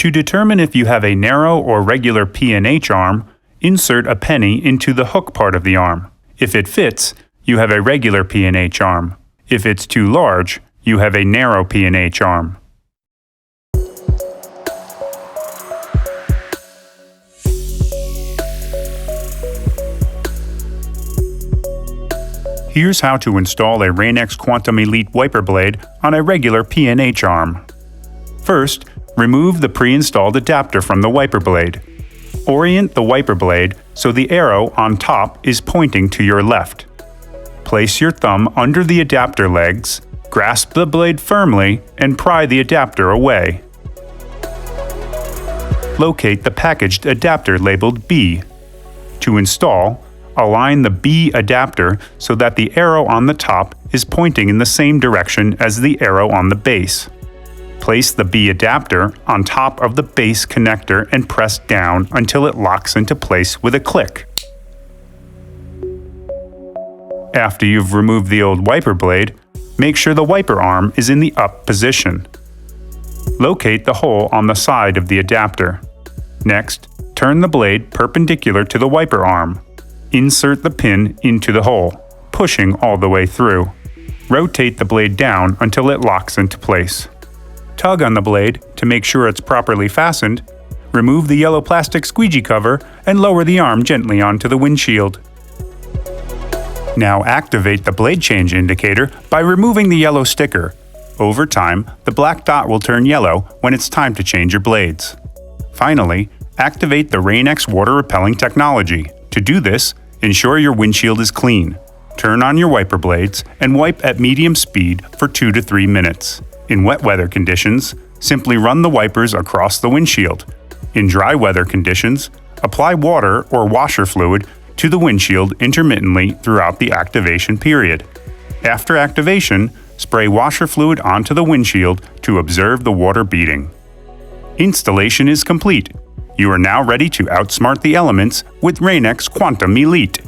To determine if you have a narrow or regular P&H arm, insert a penny into the hook part of the arm. If it fits, you have a regular P&H arm. If it's too large, you have a narrow P&H arm. Here's how to install a Rainx Quantum Elite wiper blade on a regular P&H arm. First, remove the pre-installed adapter from the wiper blade. Orient the wiper blade so the arrow on top is pointing to your left. Place your thumb under the adapter legs, grasp the blade firmly, and pry the adapter away. Locate the packaged adapter labeled B. To install, align the B adapter so that the arrow on the top is pointing in the same direction as the arrow on the base. Place the B adapter on top of the base connector and press down until it locks into place with a click. After you've removed the old wiper blade, make sure the wiper arm is in the up position. Locate the hole on the side of the adapter. Next, turn the blade perpendicular to the wiper arm. Insert the pin into the hole, pushing all the way through. Rotate the blade down until it locks into place. Tug on the blade to make sure it's properly fastened. Remove the yellow plastic squeegee cover and lower the arm gently onto the windshield. Now activate the blade change indicator by removing the yellow sticker. Over time, the black dot will turn yellow when it's time to change your blades. Finally, activate the Rainx water repelling technology. To do this, ensure your windshield is clean. Turn on your wiper blades and wipe at medium speed for 2 to 3 minutes. In wet weather conditions, simply run the wipers across the windshield. In dry weather conditions, apply water or washer fluid to the windshield intermittently throughout the activation period. After activation, spray washer fluid onto the windshield to observe the water beading. Installation is complete. You are now ready to outsmart the elements with Rainx Quantum Elite.